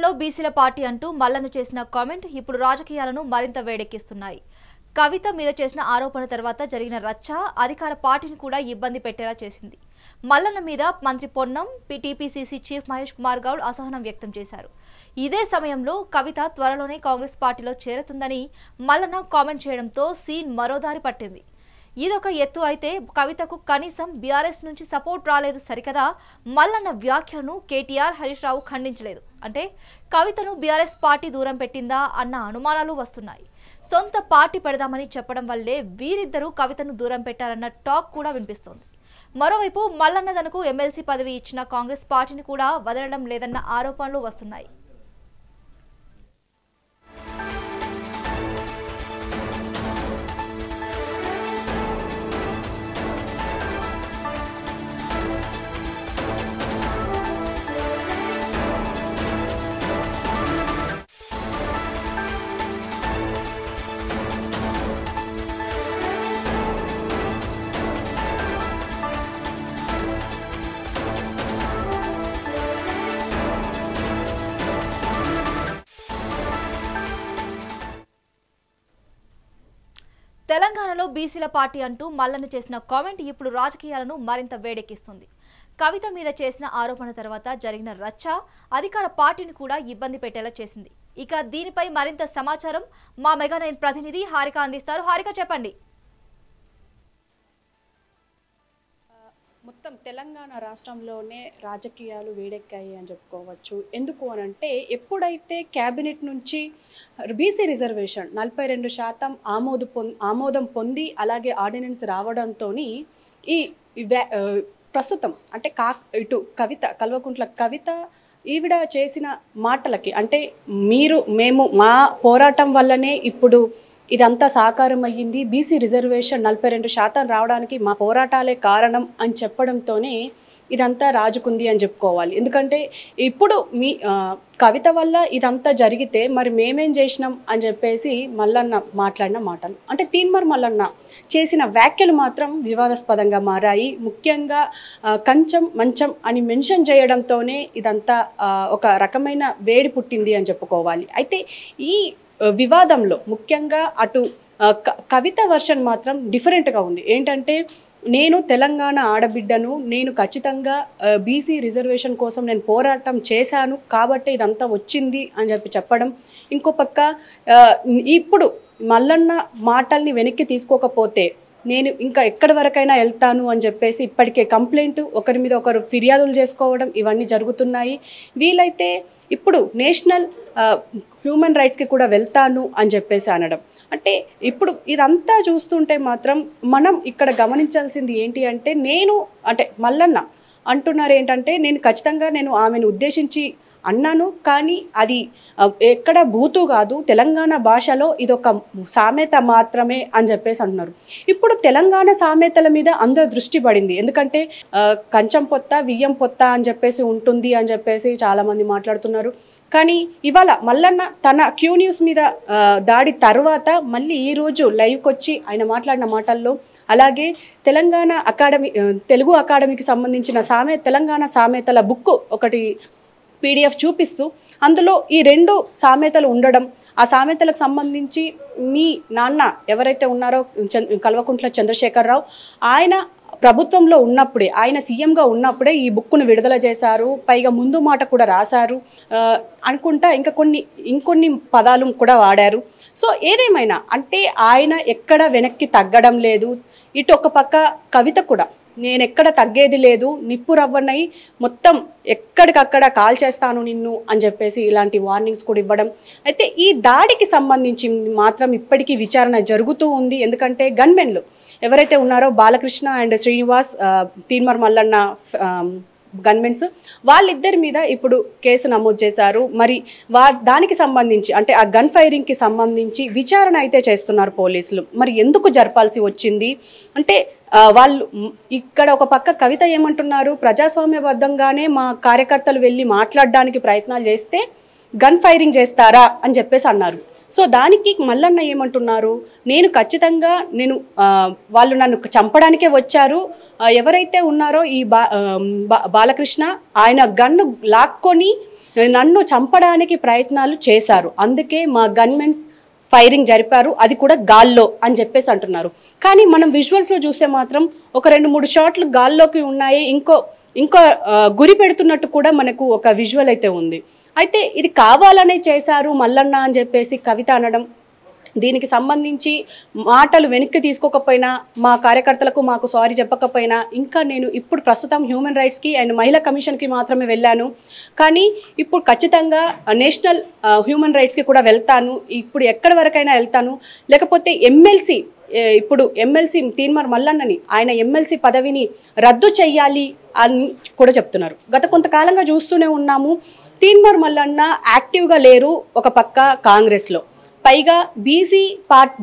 తెలంగాణలో బీసీల పార్టీ అంటూ మల్లన్న చేసిన కామెంట్ ఇప్పుడు రాజకీయాలను మరింత వేడెక్కిస్తున్నాయి. కవిత మీద చేసిన ఆరోపణ తర్వాత జరిగిన రచ్చ అధికార పార్టీని కూడా ఇబ్బంది పెట్టేలా చేసింది. మల్లన్న మీద మంత్రి పొన్నం, టీపీసీసీ చీఫ్ మహేష్ కుమార్ గౌడ్ అసహనం వ్యక్తం చేశారు. ఇదే సమయంలో కవిత త్వరలోనే కాంగ్రెస్ పార్టీలో చేరుతుందని మల్లన్న కామెంట్ చేయడంతో సీన్ మరోదారి పట్టింది. ఇదొక ఎత్తు అయితే కవితకు కనీసం బీఆర్ఎస్ నుంచి సపోర్ట్ రాలేదు సరికదా, మల్లన్న వ్యాఖ్యలను కేటీఆర్, హరీష్ రావు ఖండించలేదు. అంటే కవితను బీఆర్ఎస్ పార్టీ దూరం పెట్టిందా అన్న అనుమానాలు వస్తున్నాయి. సొంత పార్టీ పెడదామని చెప్పడం వల్లే వీరిద్దరూ కవితను దూరం పెట్టారన్న టాక్ కూడా వినిపిస్తోంది. మరోవైపు మల్లన్న తనకు ఎమ్మెల్సీ పదవి ఇచ్చిన కాంగ్రెస్ పార్టీని కూడా వదలడం లేదన్న ఆరోపణలు వస్తున్నాయి. తెలంగాణలో బీసీల పార్టీ అంటూ మల్లన్న చేసిన కామెంట్ ఇప్పుడు రాజకీయాలను మరింత వేడెక్కిస్తుంది. కవిత మీద చేసిన ఆరోపణ తర్వాత జరిగిన రచ్చ అధికార పార్టీని కూడా ఇబ్బంది పెట్టేలా చేసింది. ఇక దీనిపై మరింత సమాచారం మా మెగా9 ప్రతినిధి హారిక అందిస్తారు. హారిక, చెప్పండి. మొత్తం తెలంగాణ రాష్ట్రంలోనే రాజకీయాలు వేడెక్కాయి అని చెప్పుకోవచ్చు. ఎందుకు అనంటే ఎప్పుడైతే క్యాబినెట్ నుంచి బీసీ రిజర్వేషన్ 42% ఆమోదం పొంది అలాగే ఆర్డినెన్స్ రావడంతో ఈ ప్రస్తుతం అంటే ఇటు కల్వకుంట్ల కవిత ఈవిడ చేసిన మాటలకి అంటే మేము మా పోరాటం వల్లనే ఇప్పుడు ఇదంతా సాకారం అయ్యింది, బీసీ రిజర్వేషన్ 42% రావడానికి మా పోరాటాలే కారణం అని చెప్పడంతోనే ఇదంతా రాజుకుంది అని చెప్పుకోవాలి. ఎందుకంటే ఇప్పుడు కవిత వల్ల ఇదంతా జరిగితే మరి మేమేం చేసినాం అని చెప్పేసి మల్లన్న మాట్లాడిన మాటలు అంటే తీన్మార్ మల్లన్న చేసిన వ్యాఖ్యలు మాత్రం వివాదాస్పదంగా మారాయి. ముఖ్యంగా కంచం మంచం అని మెన్షన్ చేయడంతోనే ఇదంతా ఒక రకమైన వేడి పుట్టింది అని చెప్పుకోవాలి. అయితే ఈ వివాదంలో ముఖ్యంగా అటు కవిత వర్షన్ మాత్రం డిఫరెంట్గా ఉంది. ఏంటంటే నేను తెలంగాణ ఆడబిడ్డను, నేను ఖచ్చితంగా బీసీ రిజర్వేషన్ కోసం నేను పోరాటం చేశాను కాబట్టి ఇదంతా వచ్చింది అని చెప్పడం. ఇంకో పక్క ఇప్పుడు మల్లన్న మాటల్ని వెనక్కి తీసుకోకపోతే నేను ఇంకా ఎక్కడి వరకైనా వెళ్తాను అని చెప్పేసి ఇప్పటికే కంప్లైంట్, ఒకరి మీద ఒకరు ఫిర్యాదులు చేసుకోవడం ఇవన్నీ జరుగుతున్నాయి. వీలైతే ఇప్పుడు నేషనల్ హ్యూమన్ రైట్స్కి కూడా వెళ్తాను అని చెప్పేసి అనడం. అంటే ఇప్పుడు ఇదంతా చూస్తుంటే మాత్రం మనం ఇక్కడ గమనించాల్సింది ఏంటి అంటే మల్లన్న అంటున్నారు ఏంటంటే నేను ఖచ్చితంగా ఆమెను ఉద్దేశించి అన్నాను, కానీ అది ఎక్కడ బూతు కాదు, తెలంగాణ భాషలో ఇదొక సామెత మాత్రమే అని చెప్పేసి అంటున్నారు. ఇప్పుడు తెలంగాణ సామెతల మీద అందరూ దృష్టి పడింది. ఎందుకంటే కంచం పొత్త వియ్యం పొత్త అని చెప్పేసి ఉంటుంది అని చెప్పేసి చాలామంది మాట్లాడుతున్నారు. కానీ ఇవాళ మల్లన్న తన క్యూ న్యూస్ మీద దాడి తర్వాత మళ్ళీ ఈరోజు లైవ్కి వచ్చి ఆయన మాట్లాడిన మాటల్లో అలాగే తెలుగు అకాడమీకి సంబంధించిన తెలంగాణ సామెతల బుక్ ఒకటి PDF చూపిస్తూ అందులో ఈ 2 సామెతలు ఉండడం, ఆ సామెతలకు సంబంధించి మీ నాన్న ఎవరైతే ఉన్నారో కల్వకుంట్ల చంద్రశేఖరరావు ఆయన ప్రభుత్వంలో ఉన్నప్పుడే, ఆయన సీఎంగా ఉన్నప్పుడే ఈ బుక్ను విడుదల చేశారు, పైగా ముందు మాట కూడా రాశారు అనుకుంటా, ఇంకొన్ని పదాలు కూడా వాడారు. సో ఏదేమైనా అంటే ఆయన ఎక్కడ వెనక్కి తగ్గడం లేదు. ఇటు ఒక పక్క కవిత కూడా నేనెక్కడ తగ్గేది లేదు, నిప్పు రవ్వనై మొత్తం ఎక్కడికక్కడ కాల్ చేస్తాను నిన్ను అని చెప్పేసి ఇలాంటి వార్నింగ్స్ కూడా ఇవ్వడం. అయితే ఈ దాడికి సంబంధించి మాత్రం ఇప్పటికీ విచారణ జరుగుతూ ఉంది. ఎందుకంటే గన్మెన్లు ఎవరైతే ఉన్నారో బాలకృష్ణ అండ్ శ్రీనివాస్, తీన్మార్ మల్లన్న గన్మెన్స్, వాళ్ళిద్దరి మీద ఇప్పుడు కేసు నమోదు చేశారు. మరి దానికి సంబంధించి అంటే ఆ గన్ ఫైరింగ్కి సంబంధించి విచారణ అయితే చేస్తున్నారు పోలీసులు. మరి ఎందుకు జరపాల్సి వచ్చింది అంటే వాళ్ళు ఇక్కడ ఒక పక్క కవిత ఏమంటున్నారు, ప్రజాస్వామ్యబద్ధంగానే మా కార్యకర్తలు వెళ్ళి మాట్లాడడానికి ప్రయత్నాలు చేస్తే గన్ ఫైరింగ్ చేస్తారా అని చెప్పేసి అన్నారు. సో దానికి మల్లన్న ఏమంటున్నారు, నేను ఖచ్చితంగా వాళ్ళు నన్ను చంపడానికే వచ్చారు, ఎవరైతే ఉన్నారో ఈ బాలకృష్ణ ఆయన గన్ను లాక్కొని నన్ను చంపడానికి ప్రయత్నాలు చేశారు, అందుకే మా గన్మెన్స్ ఫైరింగ్ జరిపారు, అది కూడా గాల్లో అని చెప్పేసి అంటున్నారు. కానీ మనం విజువల్స్లో చూస్తే మాత్రం ఒక 2-3 షాట్లు గాల్లోకి ఉన్నాయి, ఇంకో గురి పెడుతున్నట్టు కూడా మనకు ఒక విజువల్ అయితే ఉంది. అయితే ఇది కావాలనే చేశారు మల్లన్న అని చెప్పేసి కవిత అనడం, దీనికి సంబంధించి మాటలు వెనక్కి తీసుకోకపోయినా, మా కార్యకర్తలకు మాకు సారీ చెప్పకపోయినా, ఇంకా నేను ఇప్పుడు ప్రస్తుతం హ్యూమన్ రైట్స్కి అండ్ మహిళా కమిషన్కి మాత్రమే వెళ్ళాను, కానీ ఇప్పుడు ఖచ్చితంగా నేషనల్ హ్యూమన్ రైట్స్కి కూడా వెళ్తాను, ఇప్పుడు ఎక్కడి వరకైనా వెళ్తాను, లేకపోతే ఇప్పుడు ఎమ్మెల్సీ తీన్మార్ మల్లన్నని ఆయన ఎమ్మెల్సీ పదవిని రద్దు చెయ్యాలి అని కూడా చెప్తున్నారు. గత కొంతకాలంగా చూస్తూనే ఉన్నాము, తీన్మార్ మల్లన్న యాక్టివ్గా లేరు ఒక పక్క కాంగ్రెస్లో, పైగా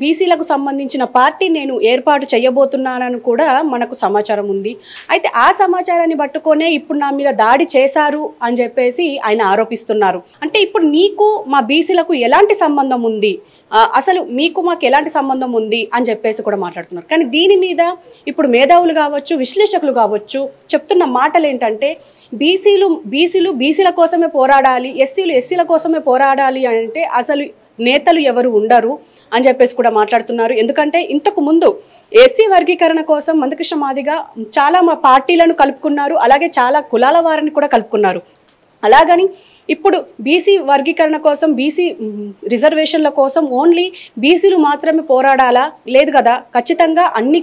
బీసీలకు సంబంధించిన పార్టీ నేను ఏర్పాటు చేయబోతున్నానని కూడా మనకు సమాచారం ఉంది. అయితే ఆ సమాచారాన్ని పట్టుకొనే ఇప్పుడు నా మీద దాడి చేశారు అని చెప్పేసి ఆయన ఆరోపిస్తున్నారు. అంటే ఇప్పుడు నీకు మా బీసీలకు ఎలాంటి సంబంధం ఉంది, అసలు మీకు మాకు ఎలాంటి సంబంధం ఉంది అని చెప్పేసి కూడా మాట్లాడుతున్నారు. కానీ దీని మీద ఇప్పుడు మేధావులు కావచ్చు, విశ్లేషకులు కావచ్చు చెప్తున్న మాటలు ఏంటంటే, బీసీల కోసమే పోరాడాలి, ఎస్సీల కోసమే పోరాడాలి అంటే అసలు నేతలు ఎవరు ఉండరు అని చెప్పేసి కూడా మాట్లాడుతున్నారు. ఎందుకంటే ఇంతకు ముందు ఎస్సీ వర్గీకరణ కోసం మందకృష్ణ మాదిగ చాలా మా పార్టీలను కలుపుకున్నారు, అలాగే చాలా కులాల వారిని కూడా కలుపుకున్నారు. అలాగని ఇప్పుడు బీసీ వర్గీకరణ కోసం, బీసీ రిజర్వేషన్ల కోసం ఓన్లీ బీసీలు మాత్రమే పోరాడాలా? లేదు కదా, ఖచ్చితంగా అన్ని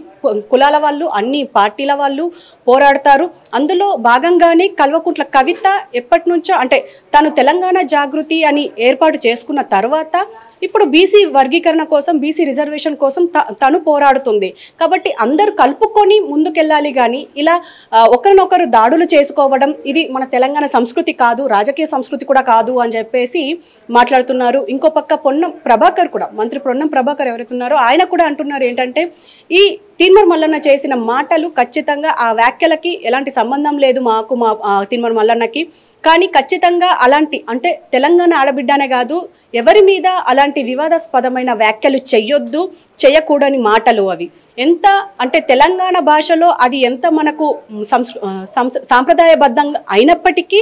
కులాల వాళ్ళు, అన్ని పార్టీల వాళ్ళు పోరాడతారు. అందులో భాగంగానే కల్వకుంట్ల కవిత ఎప్పటి నుంచో అంటే తను తెలంగాణ జాగృతి అని ఏర్పాటు చేసుకున్న తర్వాత ఇప్పుడు బీసీ వర్గీకరణ కోసం, బీసీ రిజర్వేషన్ కోసం తను పోరాడుతుంది. కాబట్టి అందరూ కలుపుకొని ముందుకెళ్ళాలి, కానీ ఇలా ఒకరినొకరు దాడులు చేసుకోవడం ఇది మన తెలంగాణ సంస్కృతి కాదు, రాజకీయ సంస్కృతి కూడా కాదు అని చెప్పేసి మాట్లాడుతున్నారు. ఇంకో పక్క మంత్రి పొన్నం ప్రభాకర్ ఎవరైతున్నారో ఆయన కూడా అంటున్నారు ఏంటంటే, ఈ తీన్మార్ మల్లన్న చేసిన మాటలు ఖచ్చితంగా ఆ వ్యాఖ్యలకి ఎలాంటి సంబంధం లేదు మాకు, మా తీన్మార్ మల్లన్నకి, కానీ ఖచ్చితంగా అలాంటి అంటే తెలంగాణ ఆడబిడ్డనే కాదు ఎవరి మీద అలాంటి వివాదాస్పదమైన వ్యాఖ్యలు చేయకూడని మాటలు అవి. ఎంత అంటే తెలంగాణ భాషలో అది ఎంత మనకు సాంప్రదాయబద్ధంగా అయినప్పటికీ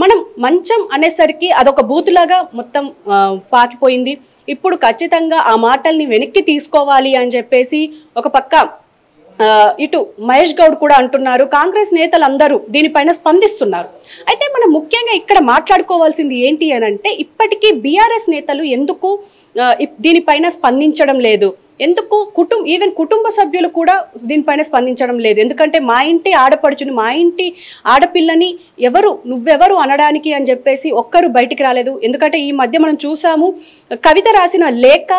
మనం మంచం అనేసరికి అదొక బూతులాగా మొత్తం పాకిపోయింది. ఇప్పుడు ఖచ్చితంగా ఆ మాటల్ని వెనక్కి తీసుకోవాలి అని చెప్పేసి ఒక పక్క ఇటు మహేష్ గౌడ్ కూడా అంటున్నారు. కాంగ్రెస్ నేతలు అందరూ దీనిపైన స్పందిస్తున్నారు. అయితే మనం ముఖ్యంగా ఇక్కడ మాట్లాడుకోవాల్సింది ఏంటి అని అంటే, ఇప్పటికీ బీఆర్ఎస్ నేతలు ఎందుకు దీనిపైన స్పందించడం లేదు, ఎందుకు ఈవెన్ కుటుంబ సభ్యులు కూడా దీనిపైన స్పందించడం లేదు. ఎందుకంటే మా ఇంటి ఆడపడుచుని, మా ఇంటి ఆడపిల్లని నువ్వెవరు అనడానికి అని చెప్పేసి ఒక్కరు బయటికి రాలేదు. ఎందుకంటే ఈ మధ్య మనం చూసాము, కవిత రాసిన లేఖ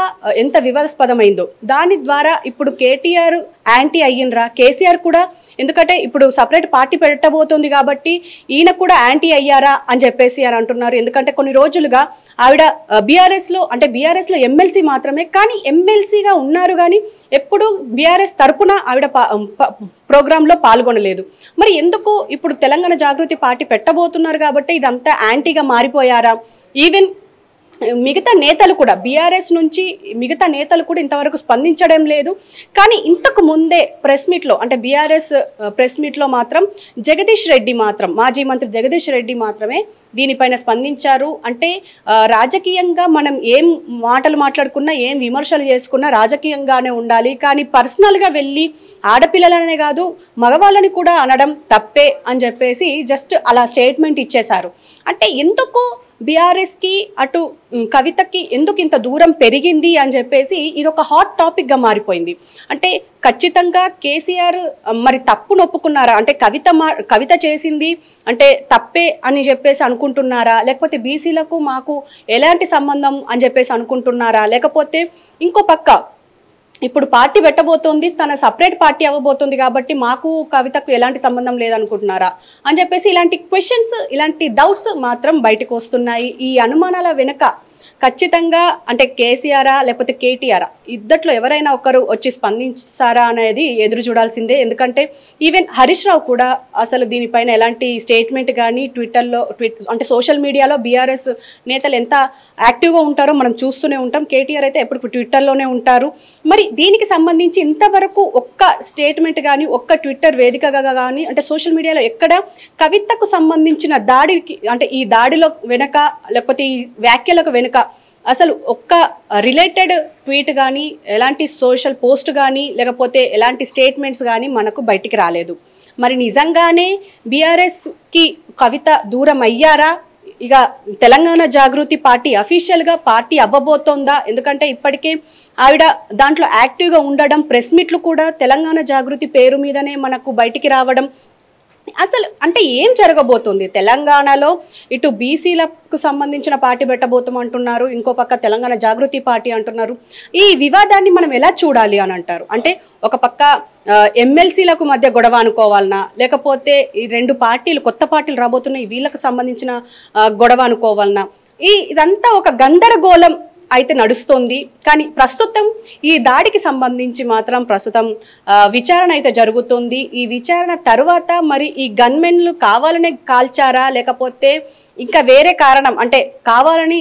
ఎంత వివాదాస్పదమైందో, దాని ద్వారా ఇప్పుడు కేటీఆర్ యాంటీ అయ్యిండ్రా, కేసీఆర్ కూడా ఎందుకంటే ఇప్పుడు సపరేట్ పార్టీ పెట్టబోతుంది కాబట్టి ఈయన కూడా యాంటీ అయ్యారా అని చెప్పేసి అని అంటున్నారు. ఎందుకంటే కొన్ని రోజులుగా ఆవిడ బీఆర్ఎస్లో ఎమ్మెల్సీ మాత్రమే, కానీ ఎమ్మెల్సీగా ఉన్నారు కానీ ఎప్పుడు బీఆర్ఎస్ తరపున ఆవిడ ప్రోగ్రాంలో పాల్గొనలేదు. మరి ఎందుకు ఇప్పుడు తెలంగాణ జాగృతి పార్టీ పెట్టబోతున్నారు కాబట్టి ఇదంతా యాంటీగా మారిపోయారా? ఈవెన్ మిగతా నేతలు కూడా బీఆర్ఎస్ నుంచి మిగతా నేతలు కూడా ఇంతవరకు స్పందించడం లేదు. కానీ ఇంతకు ముందే ప్రెస్ మీట్లో అంటే బీఆర్ఎస్ ప్రెస్ మీట్లో మాత్రం మాజీ మంత్రి జగదీష్ రెడ్డి మాత్రమే దీనిపైన స్పందించారు. అంటే రాజకీయంగా మనం ఏం మాటలు మాట్లాడుకున్నా, ఏం విమర్శలు చేసుకున్నా రాజకీయంగానే ఉండాలి, కానీ పర్సనల్గా వెళ్ళి ఆడపిల్లలనే కాదు మగవాళ్ళని కూడా అనడం తప్పే అని చెప్పేసి జస్ట్ అలా స్టేట్మెంట్ ఇచ్చేశారు. అంటే ఎందుకు బీఆర్ఎస్కి అటు కవితకి ఎందుకు ఇంత దూరం పెరిగింది అని చెప్పేసి ఇది ఒక హాట్ టాపిక్గా మారిపోయింది. అంటే ఖచ్చితంగా కేసీఆర్ మరి తప్పును ఒప్పుకున్నారా, అంటే కవిత చేసింది అంటే తప్పే అని చెప్పేసి అనుకుంటున్నారా, లేకపోతే బీసీలకు మాకు ఎలాంటి సంబంధం అని చెప్పేసి అనుకుంటున్నారా, లేకపోతే ఇంకో పక్క ఇప్పుడు పార్టీ పెట్టబోతోంది, తన సపరేట్ పార్టీ అవ్వబోతుంది కాబట్టి మాకు కవితకు ఎలాంటి సంబంధం లేదనుకుంటున్నారా అని చెప్పేసి ఇలాంటి క్వశ్చన్స్, ఇలాంటి డౌట్స్ మాత్రం బయటకు వస్తున్నాయి. ఈ అనుమానాల వెనుక ఖచ్చితంగా అంటే కేసీఆరా లేకపోతే కేటీఆరా ఇద్దట్లో ఎవరైనా ఒకరు వచ్చి స్పందిస్తారా అనేది ఎదురు చూడాల్సిందే. ఎందుకంటే ఈవెన్ హరీష్ రావు కూడా అసలు దీనిపైన ఎలాంటి స్టేట్మెంట్ కానీ ట్విట్టర్లో అంటే సోషల్ మీడియాలో బీఆర్ఎస్ నేతలు ఎంత యాక్టివ్గా ఉంటారో మనం చూస్తూనే ఉంటాం. కేటీఆర్ అయితే ఎప్పుడు ట్విట్టర్లోనే ఉంటారు. మరి దీనికి సంబంధించి ఇంతవరకు ఒక్క స్టేట్మెంట్ కానీ ఒక్క ట్విట్టర్ వేదికగా కానీ అంటే సోషల్ మీడియాలో ఎక్కడ కవితకు సంబంధించిన దాడికి అంటే ఈ దాడిలో వెనక లేకపోతే ఈ వ్యాఖ్యలకు వెనుక అసలు ఒక్క రిలేటెడ్ ట్వీట్ కానీ ఎలాంటి సోషల్ పోస్ట్ కానీ లేకపోతే ఎలాంటి స్టేట్మెంట్స్ కానీ మనకు బయటికి రాలేదు. మరి నిజంగానే బీఆర్ఎస్కి కవిత దూరం అయ్యారా? ఇక తెలంగాణ జాగృతి పార్టీ అఫీషియల్గా పార్టీ అవ్వబోతోందా? ఎందుకంటే ఇప్పటికే ఆవిడ దాంట్లో యాక్టివ్గా ఉండడం, ప్రెస్ మీట్లు కూడా తెలంగాణ జాగృతి పేరు మీదనే మనకు బయటికి రావడం, అసలు అంటే ఏం జరగబోతుంది తెలంగాణలో? ఇటు బీసీలకు సంబంధించిన పార్టీ పెట్టబోతామంటున్నారు, ఇంకో పక్క తెలంగాణ జాగృతి పార్టీ అంటున్నారు. ఈ వివాదాన్ని మనం ఎలా చూడాలి అని అంటారు? అంటే ఒక పక్క ఎమ్మెల్సీలకు మధ్య గొడవ అనుకోవాలనా, లేకపోతే ఈ రెండు పార్టీలు కొత్త పార్టీలు రాబోతున్నాయి వీళ్ళకు సంబంధించిన గొడవ అనుకోవాలనా? ఇదంతా ఒక గందరగోళం అయితే నడుస్తోంది. కానీ ప్రస్తుతం ఈ దాడికి సంబంధించి మాత్రం ప్రస్తుతం విచారణ అయితే జరుగుతుంది. ఈ విచారణ తర్వాత మరి ఈ గన్మెన్లు కావాలనే కాల్చారా లేకపోతే ఇంకా వేరే కారణం అంటే కావాలని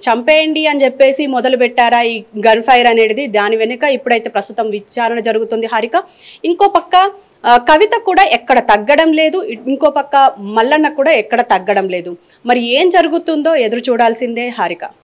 చంపేయండి అని చెప్పేసి మొదలు పెట్టారా ఈ గన్ ఫైర్ అనేది? దాని వెనుక ఇప్పుడైతే ప్రస్తుతం విచారణ జరుగుతుంది హారిక. ఇంకో పక్క కవిత కూడా ఎక్కడ తగ్గడం లేదు, ఇంకో పక్క మల్లన్న కూడా ఎక్కడ తగ్గడం లేదు. మరి ఏం జరుగుతుందో ఎదురు చూడాల్సిందే హారిక.